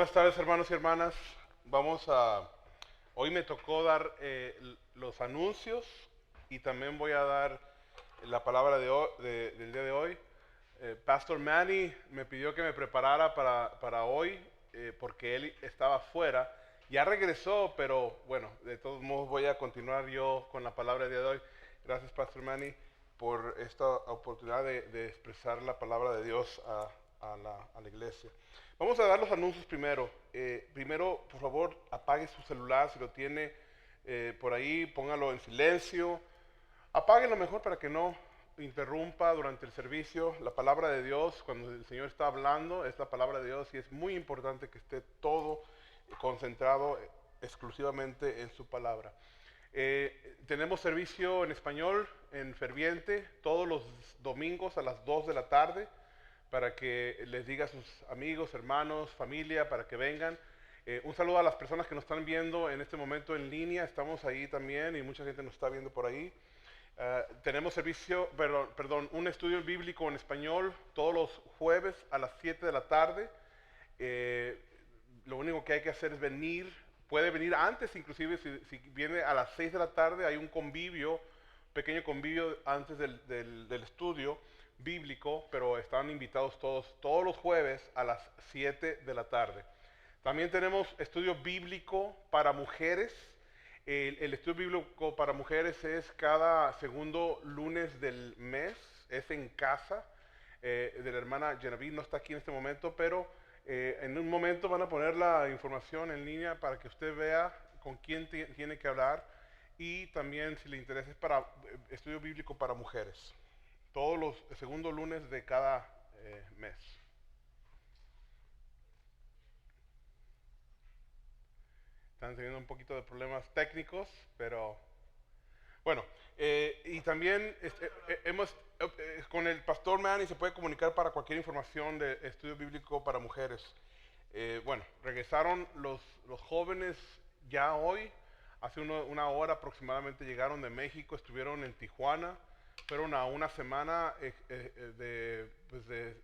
Buenas tardes, hermanos y hermanas. Hoy me tocó dar los anuncios y también voy a dar la palabra del día de hoy. Pastor Manny me pidió que me preparara para hoy porque él estaba fuera. Ya regresó, pero bueno, de todos modos voy a continuar yo con la palabra del día de hoy. Gracias, Pastor Manny, por esta oportunidad de expresar la palabra de Dios a la iglesia. Vamos a dar los anuncios primero. Primero, por favor, apague su celular si lo tiene por ahí, póngalo en silencio. Apáguenlo mejor para que no interrumpa durante el servicio. La palabra de Dios, cuando el Señor está hablando, es la palabra de Dios y es muy importante que esté todo concentrado exclusivamente en su palabra. Tenemos servicio en español, en Ferviente, todos los domingos a las 2 de la tarde, para que les diga a sus amigos, hermanos, familia, para que vengan. Un saludo a las personas que nos están viendo en este momento en línea, estamos ahí también y mucha gente nos está viendo por ahí. Tenemos un estudio bíblico en español todos los jueves a las 7 de la tarde. Lo único que hay que hacer es venir. Puede venir antes, inclusive si viene a las 6 de la tarde, hay un convivio, pequeño convivio antes del estudio bíblico, pero están invitados todos los jueves a las 7 de la tarde. También tenemos estudio bíblico para mujeres. El estudio bíblico para mujeres es cada segundo lunes del mes, es en casa de la hermana Genevieve, no está aquí en este momento, pero en un momento van a poner la información en línea para que usted vea con quién tiene que hablar y también si le interesa es para estudio bíblico para mujeres, todos los segundos lunes de cada mes. Están teniendo un poquito de problemas técnicos, pero bueno, y también con el pastor Manny se puede comunicar para cualquier información de estudio bíblico para mujeres. Bueno, regresaron los jóvenes ya hoy, hace una hora aproximadamente llegaron de México, estuvieron en Tijuana, fueron a una semana de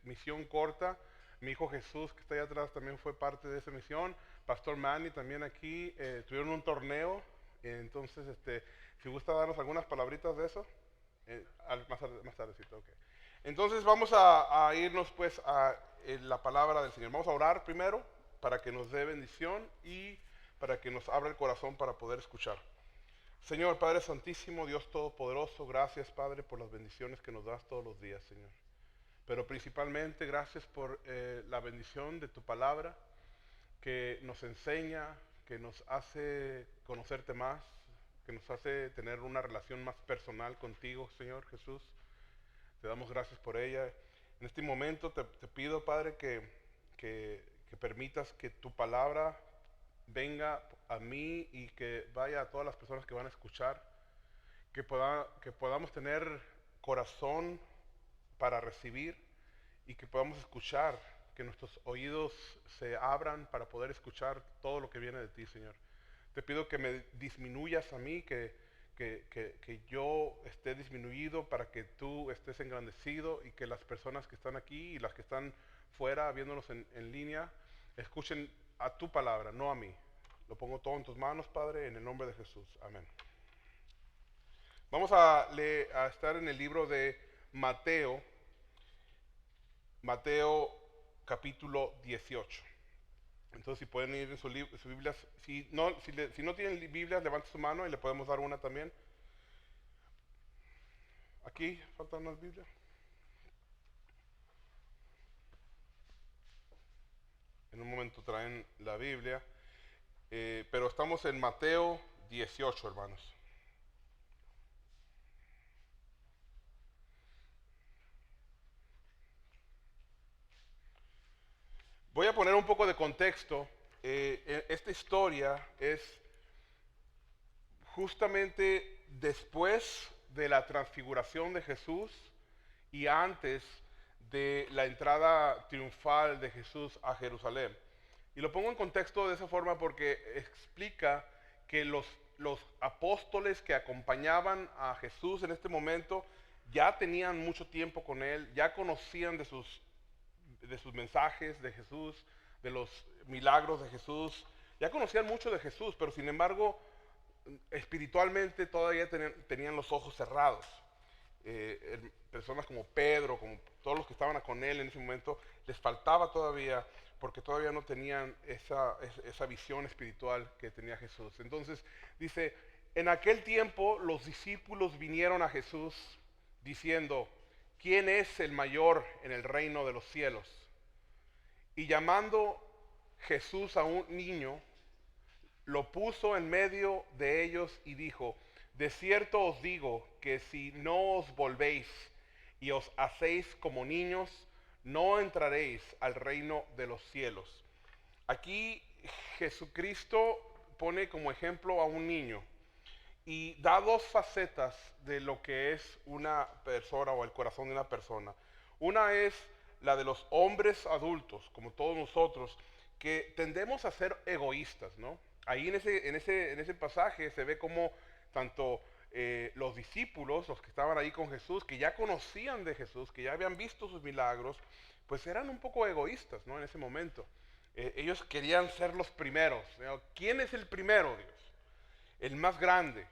misión corta. Mi hijo Jesús, que está allá atrás, también fue parte de esa misión. Pastor Manny también aquí, tuvieron un torneo, entonces si gusta darnos algunas palabritas de eso, más tardecito, ok. Entonces vamos a irnos pues a la palabra del Señor. Vamos a orar primero para que nos dé bendición y para que nos abra el corazón para poder escuchar. Señor Padre Santísimo, Dios Todopoderoso, gracias Padre por las bendiciones que nos das todos los días, Señor. Pero principalmente gracias por la bendición de tu palabra que nos enseña, que nos hace conocerte más, que nos hace tener una relación más personal contigo, Señor Jesús. Te damos gracias por ella. En este momento te pido, Padre, que permitas que tu palabra venga a mí y que vaya a todas las personas que van a escuchar, que podamos tener corazón para recibir y que podamos escuchar, que nuestros oídos se abran para poder escuchar todo lo que viene de ti, Señor. Te pido que me disminuyas a mí, que yo esté disminuido para que tú estés engrandecido y que las personas que están aquí y las que están fuera viéndonos en línea escuchen a tu palabra, no a mí. Lo pongo todo en tus manos, Padre, en el nombre de Jesús. Amén. Vamos a estar en el libro de Mateo, capítulo 18. Entonces, si pueden ir en sus Biblias, si no tienen Biblias, levante su mano y le podemos dar una también. Aquí faltan unas Biblias. En un momento traen la Biblia. Pero estamos en Mateo 18, hermanos. Voy a poner un poco de contexto. Esta historia es justamente después de la transfiguración de Jesús y antes de la entrada triunfal de Jesús a Jerusalén. Y lo pongo en contexto de esa forma porque explica que los apóstoles que acompañaban a Jesús en este momento ya tenían mucho tiempo con él, ya conocían de sus mensajes de Jesús, de los milagros de Jesús, ya conocían mucho de Jesús, pero sin embargo, espiritualmente todavía tenían los ojos cerrados. Personas como Pedro, como todos los que estaban con él en ese momento, les faltaba todavía, porque todavía no tenían esa visión espiritual que tenía Jesús. Entonces dice, en aquel tiempo los discípulos vinieron a Jesús diciendo, ¿quién es el mayor en el reino de los cielos? Y llamando Jesús a un niño, lo puso en medio de ellos y dijo, de cierto os digo que si no os volvéis y os hacéis como niños, no entraréis al reino de los cielos. Aquí Jesucristo pone como ejemplo a un niño y da dos facetas de lo que es una persona o el corazón de una persona. Una es la de los hombres adultos, como todos nosotros, que tendemos a ser egoístas, ¿no? Ahí en ese pasaje se ve como tanto los discípulos, los que estaban ahí con Jesús, que ya conocían de Jesús, que ya habían visto sus milagros, pues eran un poco egoístas, ¿no? En ese momento. Ellos querían ser los primeros, ¿no? ¿Quién es el primero, Dios? El más grande,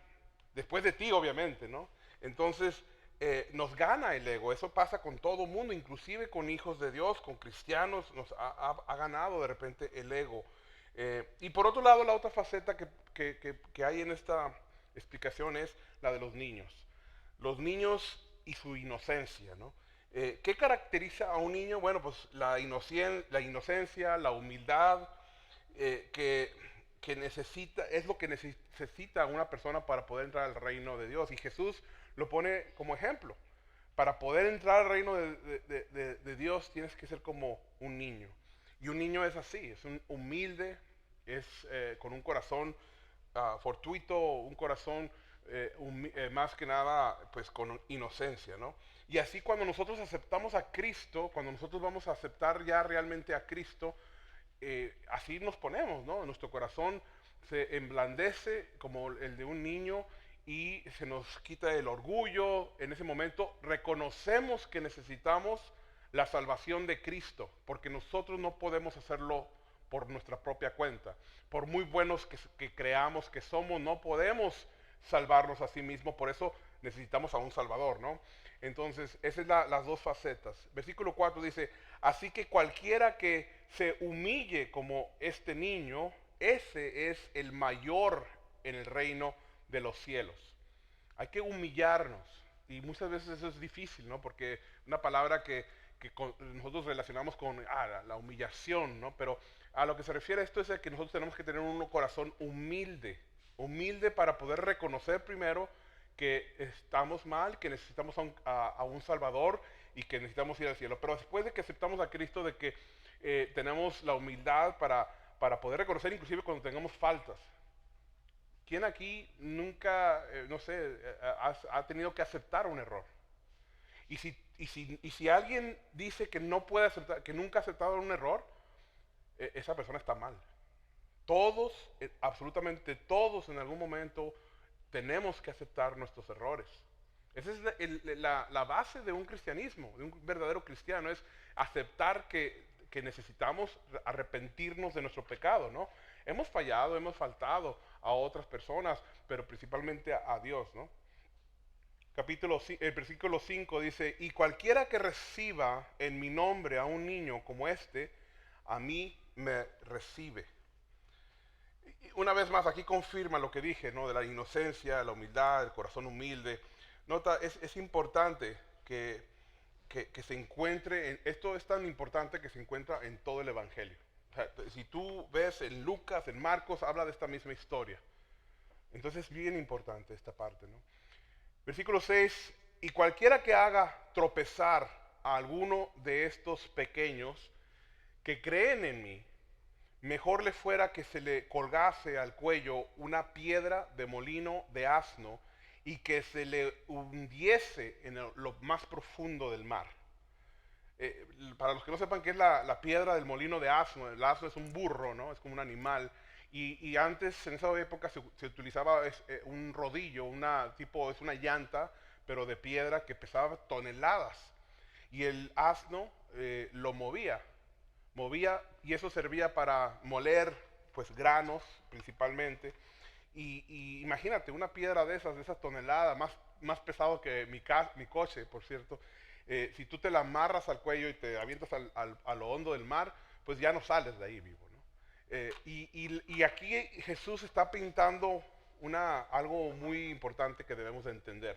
después de ti, obviamente, ¿no? Entonces, nos gana el ego. Eso pasa con todo mundo, inclusive con hijos de Dios, con cristianos, nos ha ganado de repente el ego. Y por otro lado, la otra faceta que hay en esta explicación es la de los niños. Los niños y su inocencia, ¿no? ¿Qué caracteriza a un niño? Bueno, pues la inocencia, la humildad, que necesita, es lo que necesita una persona para poder entrar al reino de Dios. Y Jesús lo pone como ejemplo. Para poder entrar al reino de Dios tienes que ser como un niño. Y un niño es así, es un humilde, es con un corazón fortuito, un corazón más que nada pues con inocencia, ¿no? Y así cuando nosotros aceptamos a Cristo, cuando nosotros vamos a aceptar ya realmente a Cristo, así nos ponemos, ¿no? Nuestro corazón se emblandece como el de un niño y se nos quita el orgullo. En ese momento reconocemos que necesitamos la salvación de Cristo, porque nosotros no podemos hacerlo por nuestra propia cuenta. Por muy buenos que creamos que somos, no podemos salvarnos a sí mismos, por eso necesitamos a un Salvador, ¿no? Entonces, esas son las dos facetas. Versículo 4 dice, así que cualquiera que se humille como este niño, ese es el mayor en el reino de los cielos. Hay que humillarnos, y muchas veces eso es difícil, ¿no? Porque una palabra que nosotros relacionamos con la humillación, ¿no? Pero a lo que se refiere esto es a que nosotros tenemos que tener un corazón humilde, humilde para poder reconocer primero que estamos mal, que necesitamos a un Salvador y que necesitamos ir al cielo. Pero después de que aceptamos a Cristo, de que tenemos la humildad para poder reconocer inclusive cuando tengamos faltas. ¿Quién aquí nunca, no sé, ha tenido que aceptar un error? Y si alguien dice que no puede aceptar, que nunca ha aceptado un error, esa persona está mal. Todos, absolutamente todos en algún momento tenemos que aceptar nuestros errores. Esa es la base de un cristianismo, de un verdadero cristiano, es aceptar que necesitamos arrepentirnos de nuestro pecado, ¿no? Hemos fallado, hemos faltado a otras personas, pero principalmente a Dios, ¿no? El versículo 5 dice, y cualquiera que reciba en mi nombre a un niño como este, a mí me recibe. Una vez más, aquí confirma lo que dije, ¿no? De la inocencia, la humildad, el corazón humilde. Nota, es importante que se encuentre, esto es tan importante que se encuentra en todo el Evangelio. O sea, si tú ves en Lucas, en Marcos, habla de esta misma historia. Entonces es bien importante esta parte, ¿no? Versículo 6, y cualquiera que haga tropezar a alguno de estos pequeños que creen en mí, mejor le fuera que se le colgase al cuello una piedra de molino de asno y que se le hundiese en lo más profundo del mar. Para los que no sepan qué es la piedra del molino de asno, el asno es un burro, ¿no? Es como un animal. Y antes, en esa época, se utilizaba un rodillo, es una llanta, pero de piedra que pesaba toneladas. Y el asno lo movía movía y eso servía para moler pues granos principalmente. Y imagínate, una piedra de esas toneladas, más pesado que mi coche, por cierto, si tú te la amarras al cuello y te avientas a lo hondo del mar, pues ya no sales de ahí vivo, ¿no? Y aquí Jesús está pintando algo muy importante que debemos de entender.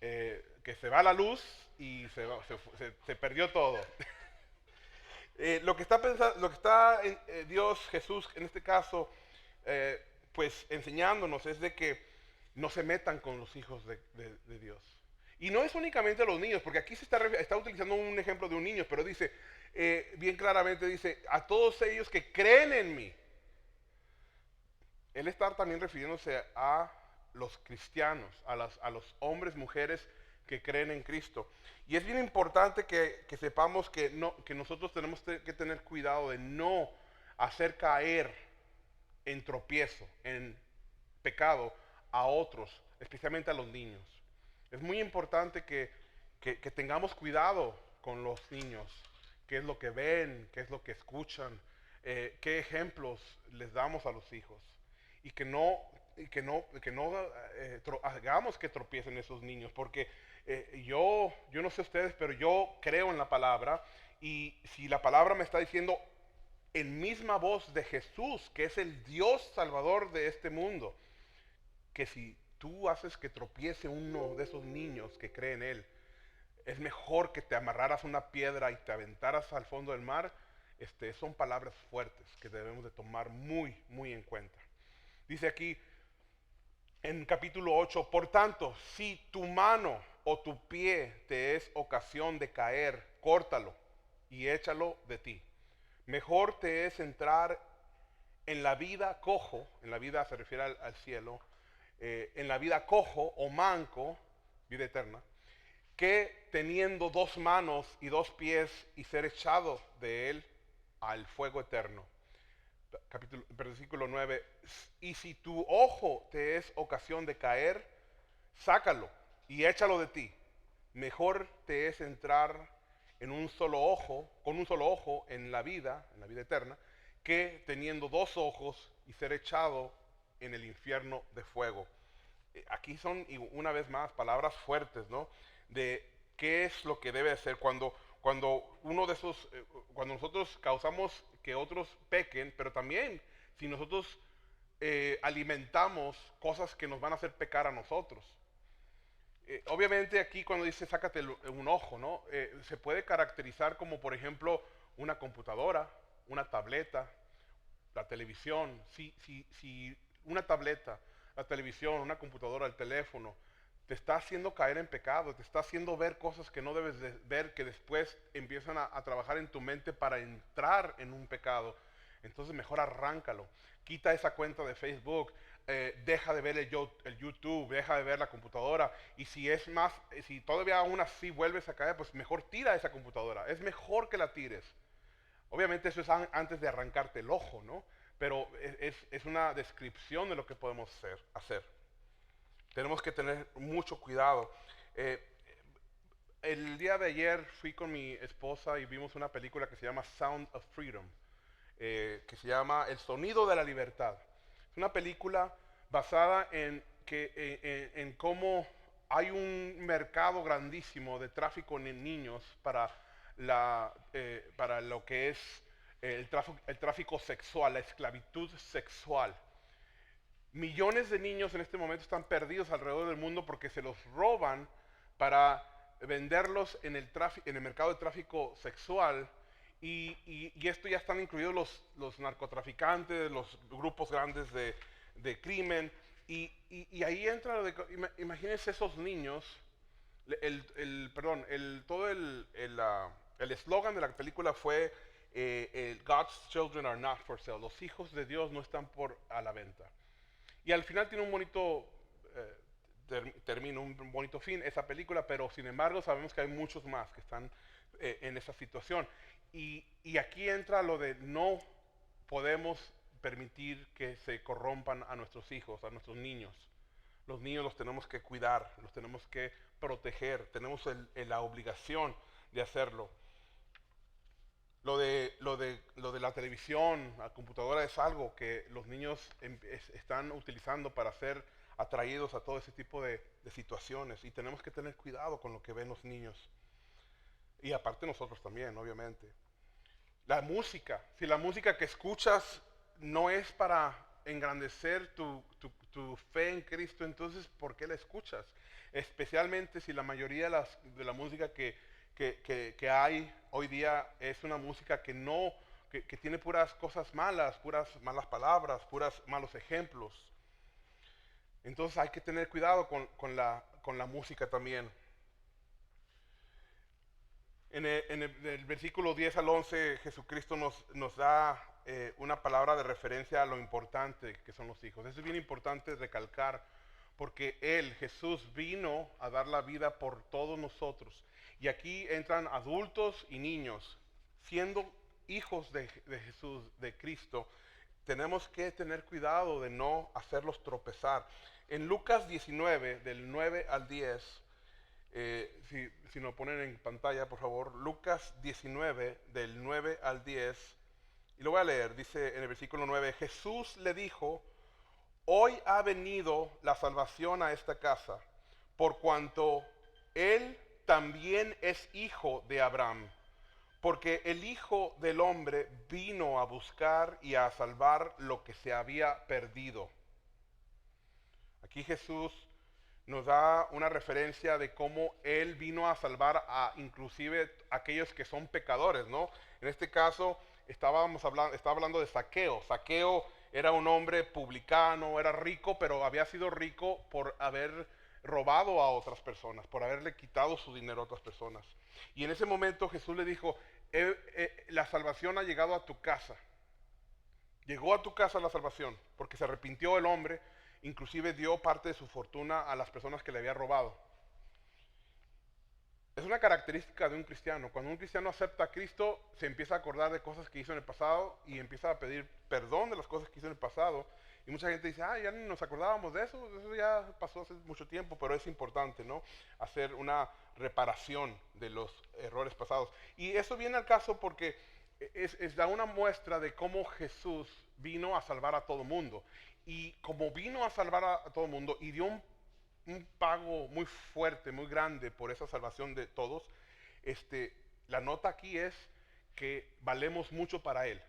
Que se va la luz y se perdió todo. Lo que está pensando, lo que está Dios, Jesús, en este caso, eh, pues enseñándonos es de que no se metan con los hijos de Dios. Y no es únicamente los niños, porque aquí está utilizando un ejemplo de un niño, pero dice, bien claramente dice, a todos ellos que creen en mí. Él está también refiriéndose a los cristianos, a los hombres, mujeres que creen en Cristo. Y es bien importante que sepamos que nosotros tenemos que tener cuidado de no hacer caer en tropiezo, en pecado a otros, especialmente a los niños. Es muy importante que tengamos cuidado con los niños, qué es lo que ven, qué es lo que escuchan, qué ejemplos les damos a los hijos y que no hagamos que tropiecen esos niños, porque yo no sé ustedes, pero yo creo en la palabra y si la palabra me está diciendo en misma voz de Jesús, que es el Dios salvador de este mundo, que si tú haces que tropiece uno de esos niños que cree en Él, es mejor que te amarraras una piedra y te aventaras al fondo del mar. Son palabras fuertes que debemos de tomar muy, muy en cuenta. Dice aquí en capítulo 8, por tanto, si tu mano o tu pie te es ocasión de caer, córtalo y échalo de ti. Mejor te es entrar en la vida cojo, en la vida se refiere al cielo, en la vida cojo o manco, vida eterna, que teniendo dos manos y dos pies y ser echado de él al fuego eterno. Versículo 9, y si tu ojo te es ocasión de caer, sácalo y échalo de ti. Mejor te es entrar en un solo ojo, con un solo ojo en la vida eterna, que teniendo dos ojos y ser echado en el infierno de fuego. Aquí son una vez más palabras fuertes, ¿no? De qué es lo que debe hacer cuando uno de esos, cuando nosotros causamos que otros pequen, pero también si nosotros alimentamos cosas que nos van a hacer pecar a nosotros. Obviamente aquí cuando dice sácate un ojo, ¿no? Se puede caracterizar como por ejemplo una computadora, una tableta, la televisión. Si una tableta, la televisión, una computadora, el teléfono, te está haciendo caer en pecado, te está haciendo ver cosas que no debes de ver, que después empiezan a trabajar en tu mente para entrar en un pecado, entonces mejor arráncalo. Quita esa cuenta de Facebook, deja de ver el YouTube, deja de ver la computadora. Y si es más, si todavía aún así vuelves a caer, pues mejor tira esa computadora. Es mejor que la tires. Obviamente eso es antes de arrancarte el ojo, ¿no? Pero es una descripción de lo que podemos hacer. Tenemos que tener mucho cuidado. Eh, el día de ayer fui con mi esposa y vimos una película que se llama Sound of Freedom, que se llama El Sonido de la Libertad. Es una película basada en cómo hay un mercado grandísimo de tráfico en niños para lo que es el tráfico sexual, la esclavitud sexual. Millones de niños en este momento están perdidos alrededor del mundo porque se los roban para venderlos en el mercado de tráfico sexual. Y esto ya están incluidos los narcotraficantes, los grupos grandes de crimen. Y ahí entra imagínense esos niños. Todo el eslogan de la película fue God's children are not for sale. Los hijos de Dios no están a la venta. Y al final tiene un bonito termino, un bonito fin esa película, pero sin embargo sabemos que hay muchos más que están en esa situación. Y aquí entra lo de no podemos permitir que se corrompan a nuestros hijos, a nuestros niños. Los niños los tenemos que cuidar, los tenemos que proteger, tenemos la obligación de hacerlo. Lo de la televisión, la computadora es algo que los niños están utilizando para ser atraídos a todo ese tipo de situaciones, y tenemos que tener cuidado con lo que ven los niños. Y aparte nosotros también, obviamente. La música, si la música que escuchas no es para engrandecer tu fe en Cristo, entonces ¿por qué la escuchas? Especialmente si la mayoría de la música que hay hoy día es una música que tiene puras cosas malas, puras malas palabras, puras malos ejemplos. Entonces hay que tener cuidado con la música también. En el versículo 10 al 11, Jesucristo nos da una palabra de referencia a lo importante que son los hijos. Eso es bien importante recalcar, porque Él, Jesús, vino a dar la vida por todos nosotros. Y aquí entran adultos y niños. Siendo hijos de Jesús, de Cristo, tenemos que tener cuidado de no hacerlos tropezar. En Lucas 19, del 9 al 10, si nos ponen en pantalla, por favor, Lucas 19, del 9 al 10, y lo voy a leer. Dice en el versículo 9, Jesús le dijo: hoy ha venido la salvación a esta casa, por cuanto él también es hijo de Abraham, porque el Hijo del Hombre vino a buscar y a salvar lo que se había perdido. Aquí Jesús nos da una referencia de cómo Él vino a salvar a inclusive aquellos que son pecadores, ¿no? En este caso estaba hablando de Zaqueo. Zaqueo era un hombre publicano, era rico, pero había sido rico por haber robado a otras personas, por haberle quitado su dinero a otras personas. Y en ese momento Jesús le dijo: la salvación ha llegado a tu casa. Llegó a tu casa la salvación, porque se arrepintió el hombre, inclusive dio parte de su fortuna a las personas que le había robado. Es una característica de un cristiano. Cuando un cristiano acepta a Cristo, se empieza a acordar de cosas que hizo en el pasado y empieza a pedir perdón de las cosas que hizo en el pasado. Y mucha gente dice: ya ni nos acordábamos de eso ya pasó hace mucho tiempo. Pero es importante, ¿no?, hacer una reparación de los errores pasados. Y eso viene al caso porque da una muestra de cómo Jesús vino a salvar a todo mundo. Y como vino a salvar a todo mundo y dio un pago muy fuerte, muy grande por esa salvación de todos, la nota aquí es que valemos mucho para Él.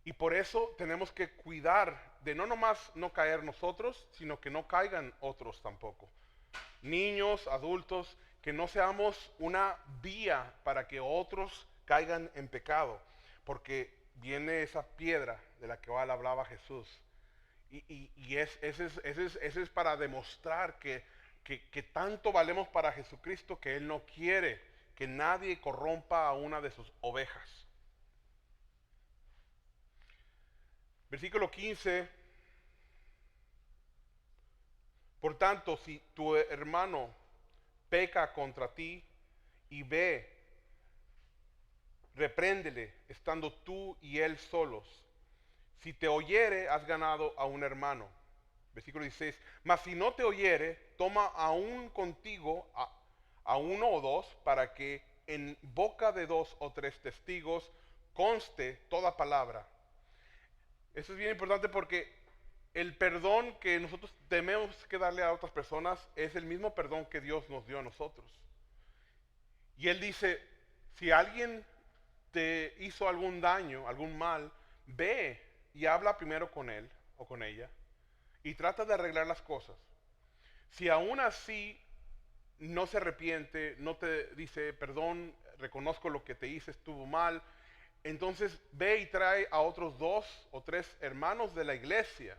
Y por eso tenemos que cuidar de no nomás no caer nosotros, sino que no caigan otros tampoco. Niños, adultos, que no seamos una vía para que otros caigan en pecado, porque viene esa piedra de la que hablaba Jesús. Y ese es para demostrar que tanto valemos para Jesucristo, que Él no quiere que nadie corrompa a una de sus ovejas. Versículo 15. Por tanto, si tu hermano peca contra ti, y ve, repréndele, estando tú y él solos. Si te oyere, has ganado a un hermano. Versículo 16. Mas si no te oyere, toma aún contigo a uno o dos, para que en boca de 2 o 3 testigos conste toda palabra. Eso es bien importante, porque el perdón que nosotros tenemos que darle a otras personas es el mismo perdón que Dios nos dio a nosotros. Y Él dice: si alguien te hizo algún daño, algún mal, ve y habla primero con él o con ella y trata de arreglar las cosas. Si aún así no se arrepiente, no te dice: perdón, reconozco lo que te hice, estuvo mal, entonces ve y trae a otros 2 o 3 hermanos de la iglesia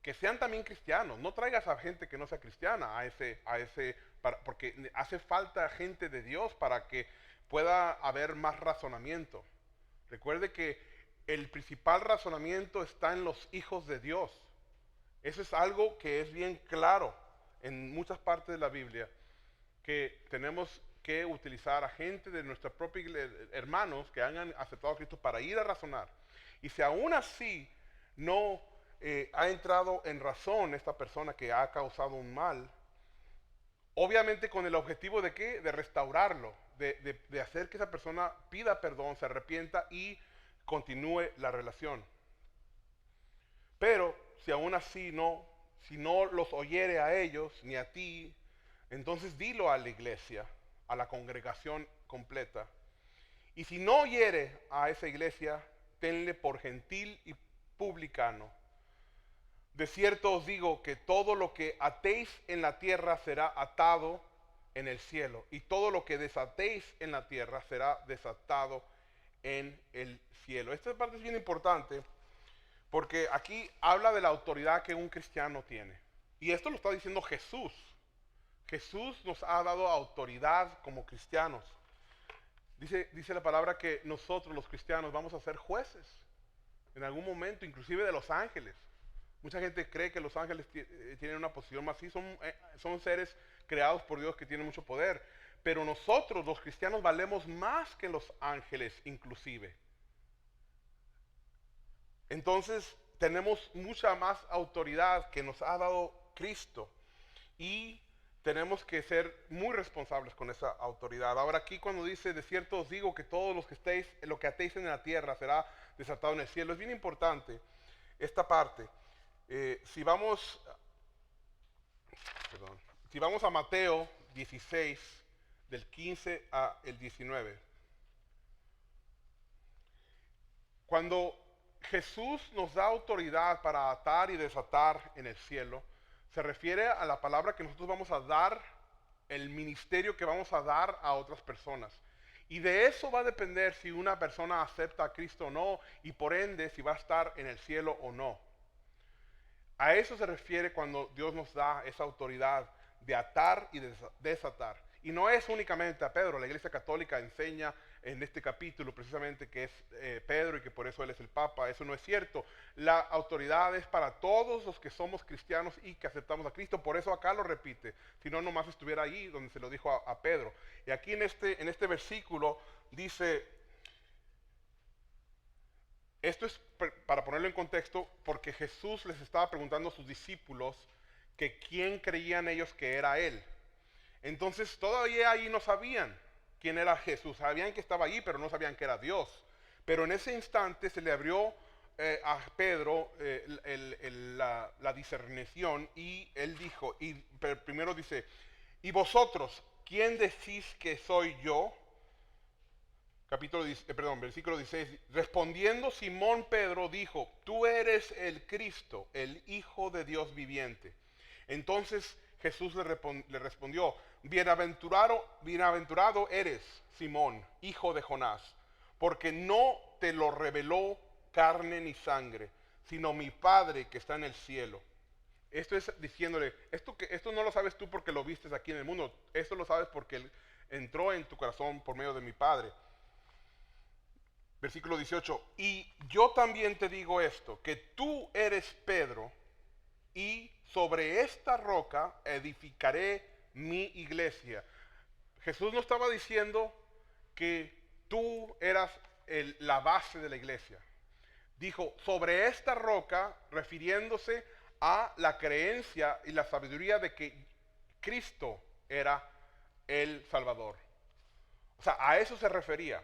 que sean también cristianos. No traigas a gente que no sea cristiana porque hace falta gente de Dios para que pueda haber más razonamiento. Recuerde que el principal razonamiento está en los hijos de Dios. Eso es algo que es bien claro en muchas partes de la Biblia, que tenemos que utilizar a gente de nuestra propia iglesia, hermanos que hayan aceptado a Cristo, para ir a razonar. Y si aún así no ha entrado en razón esta persona que ha causado un mal, obviamente con el objetivo de ¿qué? De restaurarlo, de hacer que esa persona pida perdón, se arrepienta y continúe la relación. Pero si aún así si no los oyere a ellos ni a ti, entonces dilo a la iglesia, a la congregación completa. Y si no oyere a esa iglesia, tenle por gentil y publicano. De cierto os digo que todo lo que atéis en la tierra será atado en el cielo, y todo lo que desatéis en la tierra será desatado en el cielo. Esta parte es bien importante porque aquí habla de la autoridad que un cristiano tiene. Y esto lo está diciendo Jesús. Jesús nos ha dado autoridad como cristianos. Dice la palabra que nosotros los cristianos vamos a ser jueces en algún momento, inclusive de los ángeles. Mucha gente cree que los ángeles tienen una posición más así, son seres creados por Dios que tienen mucho poder. Pero nosotros los cristianos valemos más que los ángeles inclusive. Entonces tenemos mucha más autoridad que nos ha dado Cristo y tenemos que ser muy responsables con esa autoridad. Ahora aquí cuando dice, de cierto os digo que todos los que estéis, lo que atéis en la tierra será desatado en el cielo, es bien importante esta parte. Si vamos a Mateo 16, del 15 al 19, cuando Jesús nos da autoridad para atar y desatar en el cielo, se refiere a la palabra que nosotros vamos a dar, el ministerio que vamos a dar a otras personas. Y de eso va a depender si una persona acepta a Cristo o no, y por ende si va a estar en el cielo o no. A eso se refiere cuando Dios nos da esa autoridad de atar y desatar. Y no es únicamente a Pedro. La Iglesia Católica enseña en este capítulo precisamente que es Pedro y que por eso él es el Papa. Eso no es cierto. La autoridad es para todos los que somos cristianos y que aceptamos a Cristo. Por eso acá lo repite. Si no, nomás estuviera ahí donde se lo dijo a Pedro. Y aquí en este versículo dice... Esto es para ponerlo en contexto porque Jesús les estaba preguntando a sus discípulos que quién creían ellos que era Él. Entonces todavía ahí no sabían quién era Jesús. Sabían que estaba allí, pero no sabían que era Dios. Pero en ese instante se le abrió a Pedro la discernición y él dijo, primero dice, ¿y vosotros quién decís que soy yo? Versículo 16, respondiendo Simón Pedro dijo, tú eres el Cristo, el Hijo de Dios viviente. Entonces Jesús le respondió, bienaventurado eres, Simón, hijo de Jonás, porque no te lo reveló carne ni sangre, sino mi Padre que está en el cielo. Esto es diciéndole, esto no lo sabes tú porque lo vistes aquí en el mundo, esto lo sabes porque Él entró en tu corazón por medio de mi Padre. Versículo 18, y yo también te digo esto, que tú eres Pedro, y sobre esta roca edificaré mi iglesia. Jesús no estaba diciendo que tú eras la base de la iglesia. Dijo, sobre esta roca, refiriéndose a la creencia y la sabiduría de que Cristo era el Salvador. O sea, a eso se refería.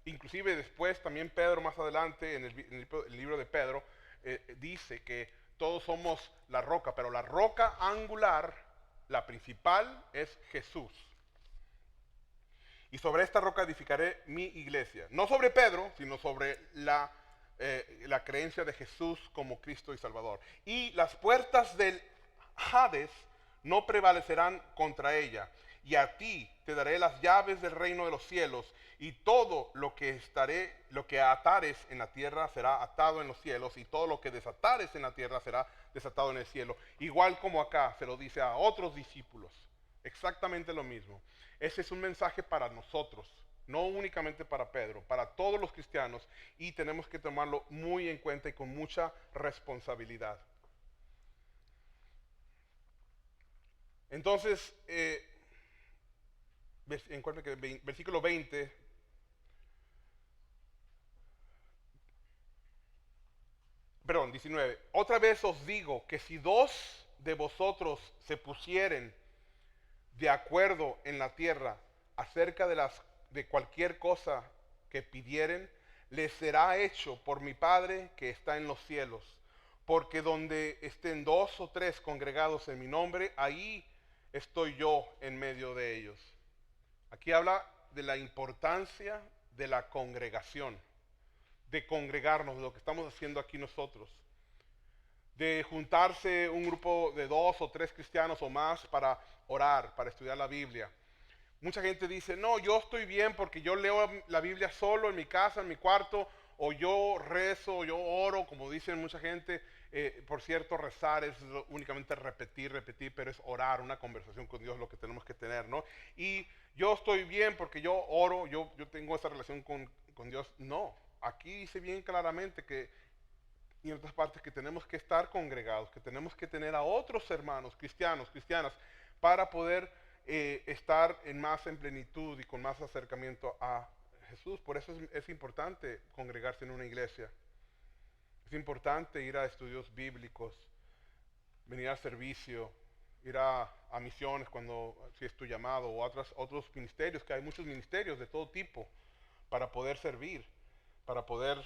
Inclusive después también Pedro más adelante en el libro de Pedro dice que todos somos la roca, pero la roca angular, la principal es Jesús. Y sobre esta roca edificaré mi iglesia. No sobre Pedro, sino sobre la creencia de Jesús como Cristo y Salvador. Y las puertas del Hades no prevalecerán contra ella. Y a ti te daré las llaves del reino de los cielos, y todo lo que atares en la tierra será atado en los cielos, y todo lo que desatares en la tierra será desatado en el cielo. Igual como acá se lo dice a otros discípulos, exactamente lo mismo. Ese es un mensaje para nosotros, no únicamente para Pedro, para todos los cristianos, y tenemos que tomarlo muy en cuenta y con mucha responsabilidad. Entonces, versículo 20, perdón, 19. Otra vez os digo que si dos de vosotros se pusieren de acuerdo en la tierra acerca de las de cualquier cosa que pidieren, les será hecho por mi Padre que está en los cielos. Porque donde estén dos o tres congregados en mi nombre, ahí estoy yo en medio de ellos. Aquí habla de la importancia de la congregación, de congregarnos, de lo que estamos haciendo aquí nosotros, de juntarse un grupo de dos o tres cristianos o más para orar, para estudiar la Biblia. Mucha gente dice, no, yo estoy bien porque yo leo la Biblia solo en mi casa, en mi cuarto, o yo rezo, o yo oro, como dicen mucha gente. Por cierto, rezar es únicamente repetir, pero es orar, una conversación con Dios lo que tenemos que tener, ¿no? Y yo estoy bien porque yo oro, yo tengo esa relación con Dios. No, aquí dice bien claramente que, y en otras partes, que tenemos que estar congregados, que tenemos que tener a otros hermanos, cristianos, cristianas, para poder estar en plenitud y con más acercamiento a Jesús. Por eso es importante congregarse en una iglesia. Es importante ir a estudios bíblicos, venir al servicio, ir a misiones si es tu llamado, o otros ministerios, que hay muchos ministerios de todo tipo para poder servir, para poder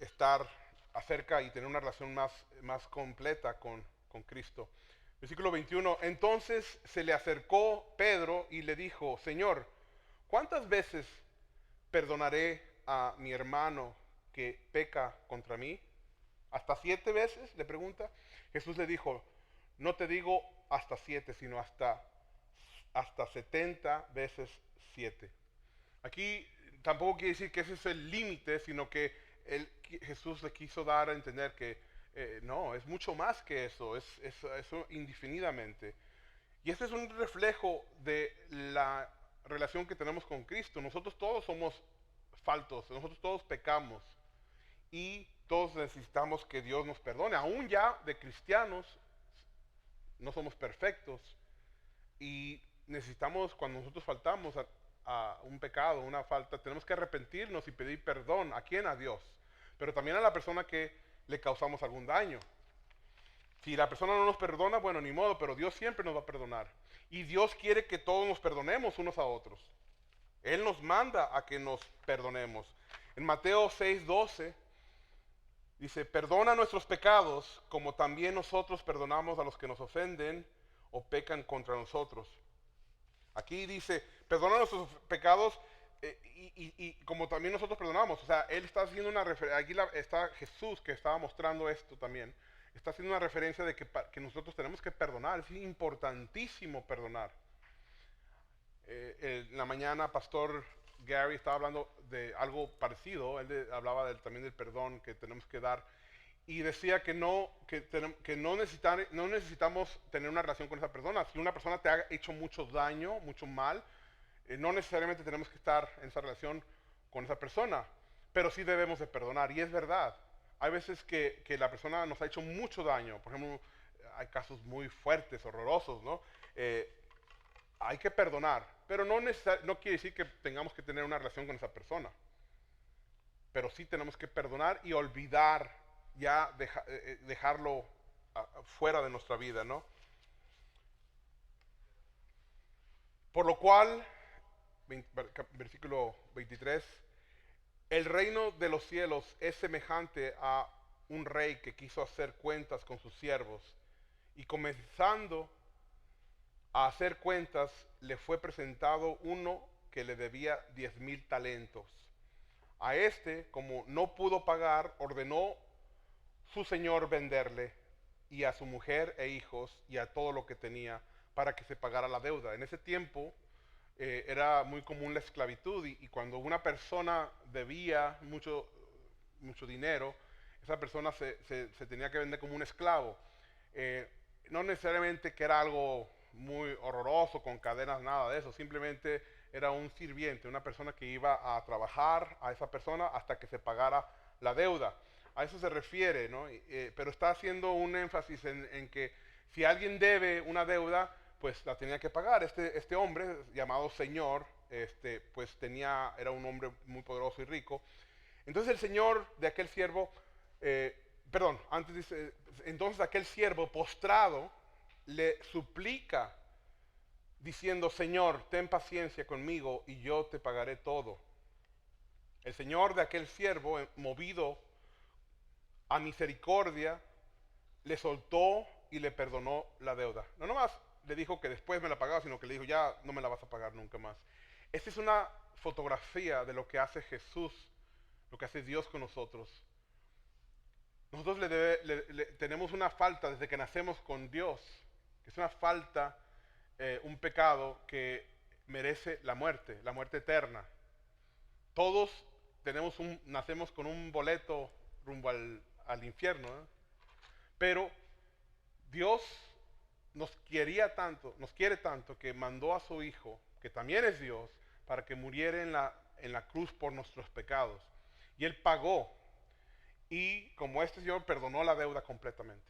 estar acerca y tener una relación más completa con Cristo. Versículo 21, entonces se le acercó Pedro y le dijo, Señor, ¿cuántas veces perdonaré a mi hermano que peca contra mí? ¿Hasta 7 veces? Le pregunta. Jesús le dijo, no te digo hasta 7, sino hasta 70 veces 7. Aquí tampoco quiere decir que ese es el límite, sino que Jesús le quiso dar a entender que no, es mucho más que eso, es eso indefinidamente. Y este es un reflejo de la relación que tenemos con Cristo. Nosotros todos somos faltos, nosotros todos pecamos y todos necesitamos que Dios nos perdone. Aún ya de cristianos no somos perfectos y necesitamos, cuando nosotros faltamos a un pecado, una falta, tenemos que arrepentirnos y pedir perdón. ¿A quién? A Dios. Pero también a la persona que le causamos algún daño. Si la persona no nos perdona, bueno, ni modo, pero Dios siempre nos va a perdonar. Y Dios quiere que todos nos perdonemos unos a otros. Él nos manda a que nos perdonemos. En Mateo 6:12 dice, perdona nuestros pecados como también nosotros perdonamos a los que nos ofenden o pecan contra nosotros. Aquí dice, perdona nuestros pecados y como también nosotros perdonamos. O sea, él está haciendo una referencia, aquí está Jesús que estaba mostrando esto también. Está haciendo una referencia de que nosotros tenemos que perdonar. Es importantísimo perdonar. En la mañana, Pastor Gary estaba hablando de algo parecido. Él hablaba también del perdón que tenemos que dar. Y decía que no necesitamos tener una relación con esa persona. Si una persona te ha hecho mucho daño, mucho mal, no necesariamente tenemos que estar en esa relación con esa persona, pero sí debemos de perdonar. Y es verdad, hay veces que la persona nos ha hecho mucho daño. Por ejemplo, hay casos muy fuertes, horrorosos, ¿no? Hay que perdonar, pero no quiere decir que tengamos que tener una relación con esa persona. Pero sí tenemos que perdonar y olvidar, ya dejarlo fuera de nuestra vida, ¿no? Por lo cual, versículo 23, el reino de los cielos es semejante a un rey que quiso hacer cuentas con sus siervos y comenzando a hacer cuentas le fue presentado uno que le debía 10,000 talentos. A este, como no pudo pagar, ordenó su señor venderle y a su mujer e hijos y a todo lo que tenía para que se pagara la deuda. En ese tiempo era muy común la esclavitud y cuando una persona debía mucho dinero, esa persona se tenía que vender como un esclavo. No necesariamente que era algo muy horroroso, con cadenas, nada de eso, simplemente era un sirviente, una persona que iba a trabajar a esa persona hasta que se pagara la deuda. A eso se refiere, ¿no? Pero está haciendo un énfasis en que si alguien debe una deuda, pues la tenía que pagar. Este hombre llamado señor, pues era un hombre muy poderoso y rico. Entonces el señor de aquel siervo, antes dice, entonces aquel siervo postrado le suplica diciendo, Señor, ten paciencia conmigo y yo te pagaré todo. El señor de aquel siervo, movido a misericordia, le soltó y le perdonó la deuda. No nomás le dijo que después me la pagaba, sino que le dijo, ya no me la vas a pagar nunca más. Esta es una fotografía de lo que hace Jesús, lo que hace Dios con nosotros. Nosotros tenemos una falta desde que nacemos con Dios, que es una falta, un pecado que merece la muerte eterna. Todos nacemos con un boleto rumbo al infierno, ¿eh? Pero Dios nos quiere tanto que mandó a su Hijo, que también es Dios, para que muriera en la cruz por nuestros pecados. Y Él pagó. Y como este Señor perdonó la deuda completamente.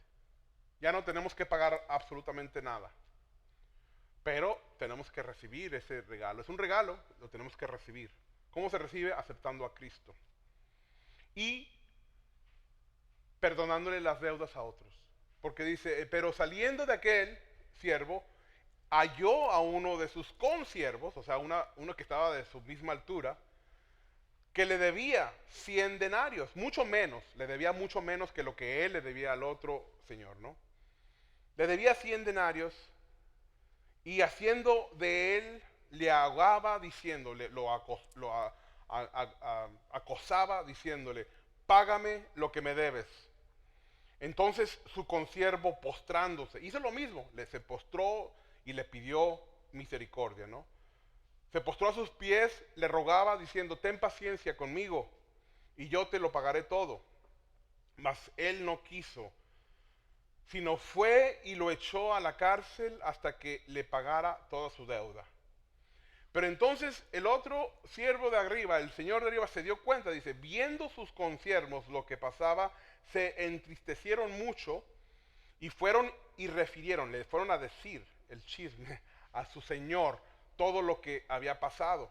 Ya no tenemos que pagar absolutamente nada. Pero tenemos que recibir ese regalo. Es un regalo, lo tenemos que recibir. ¿Cómo se recibe? Aceptando a Cristo. Y perdonándole las deudas a otros. Porque dice, pero saliendo de aquel siervo, halló a uno de sus consiervos, o sea, uno que estaba de su misma altura, que le debía 100 denarios, mucho menos, le debía mucho menos que lo que él le debía al otro señor, ¿no? Le debía 100 denarios y haciendo de él, le ahogaba diciéndole, acosaba diciéndole, págame lo que me debes. Entonces su consiervo postrándose, hizo lo mismo, se postró y le pidió misericordia, ¿no? Se postró a sus pies, le rogaba diciendo, ten paciencia conmigo y yo te lo pagaré todo. Mas él no quiso, sino fue y lo echó a la cárcel hasta que le pagara toda su deuda. Pero entonces el otro siervo de arriba, el señor de arriba, se dio cuenta, dice, viendo sus consiervos lo que pasaba, se entristecieron mucho y fueron y refirieron, le fueron a decir el chisme a su señor, todo lo que había pasado.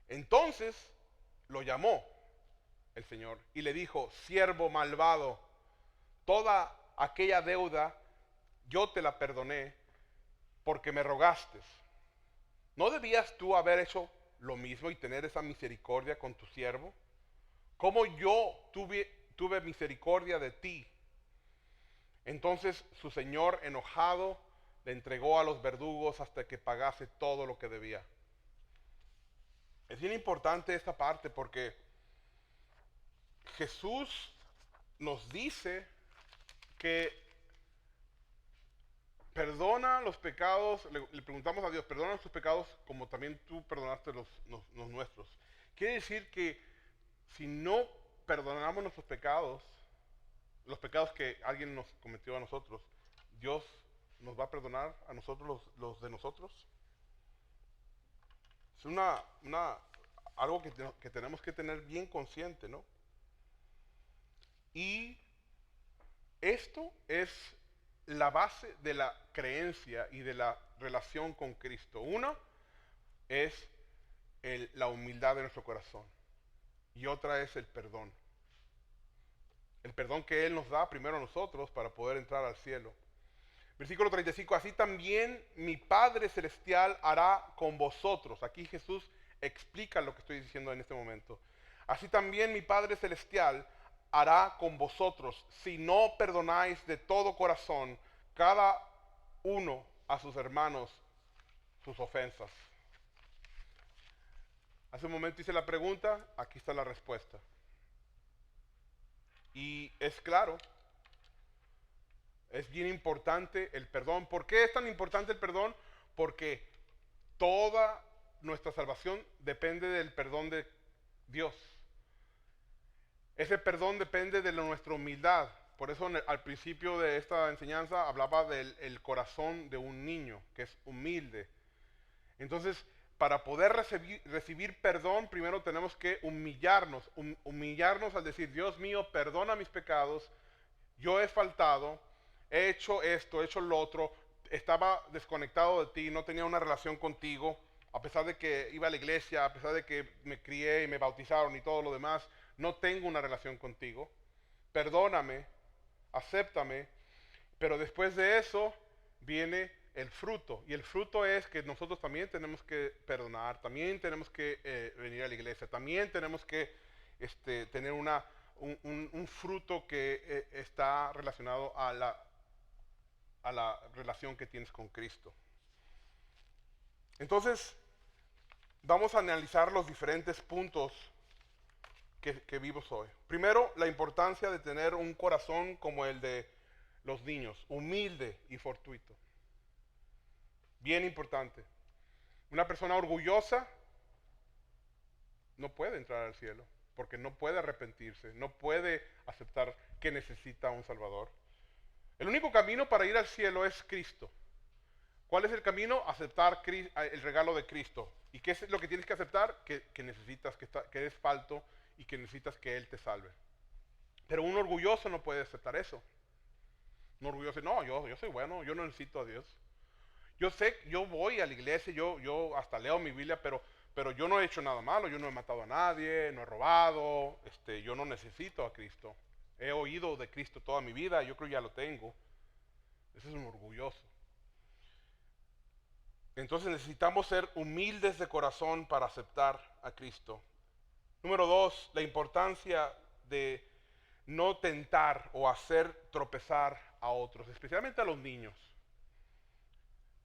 Entonces lo llamó el Señor y le dijo, siervo malvado, toda aquella deuda yo te la perdoné porque me rogaste. ¿No debías tú haber hecho lo mismo y tener esa misericordia con tu siervo? Como yo tuve misericordia de ti. Entonces su señor, enojado, le entregó a los verdugos hasta que pagase todo lo que debía. Es bien importante esta parte porque Jesús nos dice que perdona los pecados, le preguntamos a Dios, perdona tus pecados como también tú perdonaste los nuestros. Quiere decir que si no perdonamos nuestros pecados, los pecados que alguien nos cometió a nosotros, Dios nos va a perdonar a nosotros los de nosotros. Es algo que tenemos que tener bien consciente, ¿no? Y esto es la base de la creencia y de la relación con Cristo. Una es la humildad de nuestro corazón y otra es el perdón. El perdón que Él nos da primero a nosotros para poder entrar al cielo. Versículo 35, así también mi Padre Celestial hará con vosotros. Aquí Jesús explica lo que estoy diciendo en este momento. Así también mi Padre Celestial hará con vosotros si no perdonáis de todo corazón cada uno a sus hermanos sus ofensas. Hace un momento hice la pregunta, aquí está la respuesta. Y es claro, es bien importante el perdón. ¿Por qué es tan importante el perdón? Porque toda nuestra salvación depende del perdón de Dios. Ese perdón depende de nuestra humildad. Por eso al principio de esta enseñanza hablaba del corazón de un niño, que es humilde. Entonces, para poder recibir perdón, primero tenemos que humillarnos. Humillarnos al decir, Dios mío, perdona mis pecados, yo he faltado, he hecho esto, he hecho lo otro, estaba desconectado de ti, no tenía una relación contigo, a pesar de que iba a la iglesia, a pesar de que me crié y me bautizaron y todo lo demás, no tengo una relación contigo. Perdóname, acéptame, pero después de eso viene el fruto. Y el fruto es que nosotros también tenemos que perdonar, también tenemos que venir a la iglesia, también tenemos que tener un fruto que está relacionado a la relación que tienes con Cristo. Entonces, vamos a analizar los diferentes puntos que vimos hoy. Primero, la importancia de tener un corazón como el de los niños, humilde y fortuito. Bien importante. Una persona orgullosa no puede entrar al cielo, porque no puede arrepentirse, no puede aceptar que necesita un Salvador. El único camino para ir al cielo es Cristo. ¿Cuál es el camino? Aceptar el regalo de Cristo. ¿Y qué es lo que tienes que aceptar? Que necesitas, que eres falto y que necesitas que Él te salve. Pero un orgulloso no puede aceptar eso. Un orgulloso, no, yo soy bueno, yo no necesito a Dios. Yo sé, yo voy a la iglesia, yo hasta leo mi Biblia, pero yo no he hecho nada malo, yo no he matado a nadie, no he robado, yo no necesito a Cristo. He oído de Cristo toda mi vida, yo creo que ya lo tengo. Ese es un orgulloso. Entonces necesitamos ser humildes de corazón para aceptar a Cristo. Número 2, la importancia de no tentar o hacer tropezar a otros, especialmente a los niños.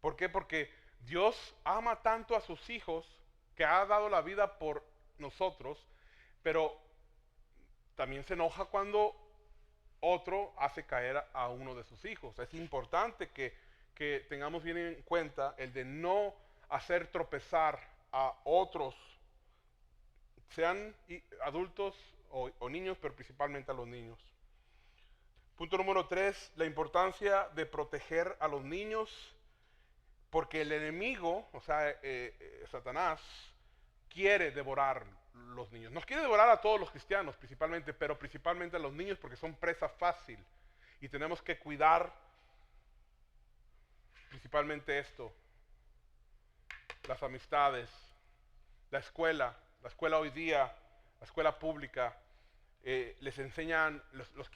¿Por qué? Porque Dios ama tanto a sus hijos que ha dado la vida por nosotros, pero también se enoja cuando otro hace caer a uno de sus hijos. Es importante que tengamos bien en cuenta el de no hacer tropezar a otros, sean adultos o niños, pero principalmente a los niños. Punto número 3, la importancia de proteger a los niños, porque el enemigo, o sea, Satanás, quiere devorar los niños. Nos quiere devorar a todos los cristianos principalmente, pero principalmente a los niños porque son presa fácil. Y tenemos que cuidar principalmente esto, las amistades, la escuela hoy día, la escuela pública, les enseñan,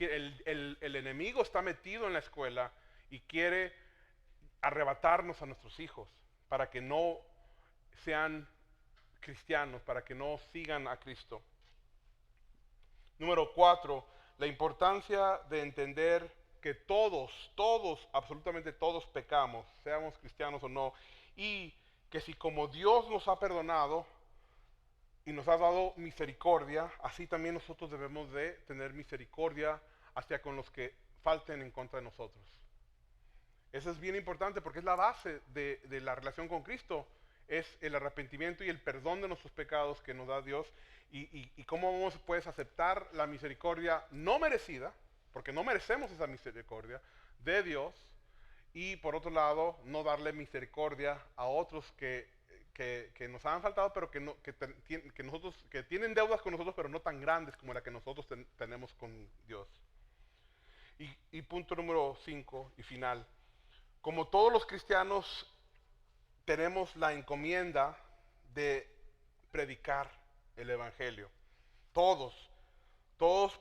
el enemigo está metido en la escuela y quiere arrebatarnos a nuestros hijos para que no sean cristianos, para que no sigan a Cristo. Número 4, la importancia de entender que todos, absolutamente todos pecamos, seamos cristianos o no, y que si como Dios nos ha perdonado y nos ha dado misericordia, así también nosotros debemos de tener misericordia hacia con los que falten en contra de nosotros. Eso es bien importante porque es la base de la relación con Cristo, es el arrepentimiento y el perdón de nuestros pecados que nos da Dios y cómo puedes aceptar la misericordia no merecida, porque no merecemos esa misericordia de Dios, y por otro lado no darle misericordia a otros que nos han faltado, pero que tienen deudas con nosotros, pero no tan grandes como la que nosotros tenemos con Dios. Y punto número 5 y final. Como todos los cristianos tenemos la encomienda de predicar el Evangelio. Todos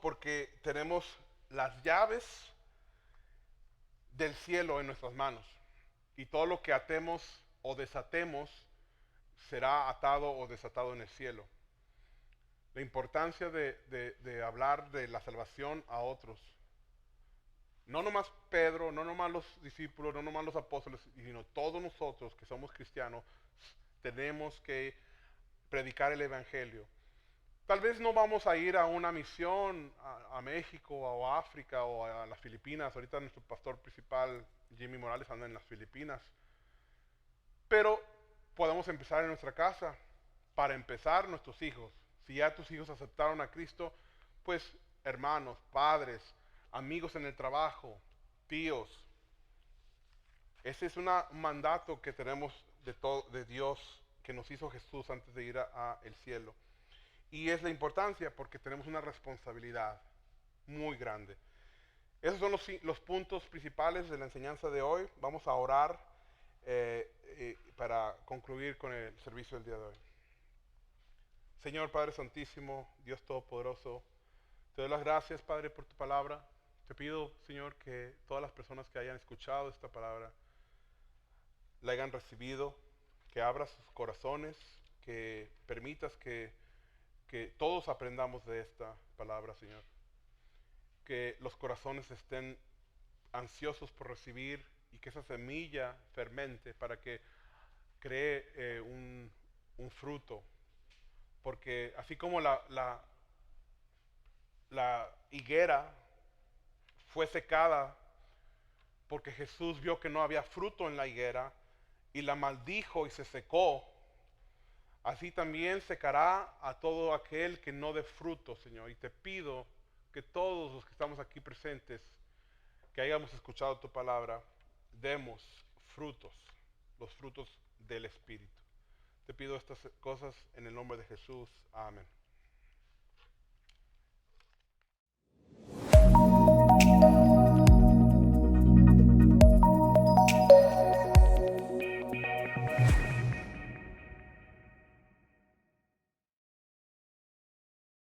porque tenemos las llaves del cielo en nuestras manos. Y todo lo que atemos o desatemos será atado o desatado en el cielo. La importancia de hablar de la salvación a otros. No nomás Pedro, no nomás los discípulos, no nomás los apóstoles, sino todos nosotros que somos cristianos, tenemos que predicar el Evangelio. Tal vez no vamos a ir a una misión a México o a África o a las Filipinas. Ahorita nuestro pastor principal, Jimmy Morales, anda en las Filipinas. Pero podemos empezar en nuestra casa. Para empezar, nuestros hijos. Si ya tus hijos aceptaron a Cristo, pues hermanos, padres, amigos en el trabajo, tíos. Ese es un mandato que tenemos de Dios que nos hizo Jesús antes de ir al cielo. Y es la importancia porque tenemos una responsabilidad muy grande. Esos son los puntos principales de la enseñanza de hoy. Vamos a orar para concluir con el servicio del día de hoy. Señor Padre Santísimo, Dios Todopoderoso, te doy las gracias, Padre, por tu palabra. Te pido, Señor, que todas las personas que hayan escuchado esta palabra la hayan recibido, que abras sus corazones, que permitas que todos aprendamos de esta palabra, Señor. Que los corazones estén ansiosos por recibir y que esa semilla fermente para que cree un fruto. Porque así como la higuera fue secada porque Jesús vio que no había fruto en la higuera y la maldijo y se secó, así también secará a todo aquel que no dé fruto, Señor. Y te pido que todos los que estamos aquí presentes, que hayamos escuchado tu palabra, demos frutos, los frutos del Espíritu. Te pido estas cosas en el nombre de Jesús. Amén.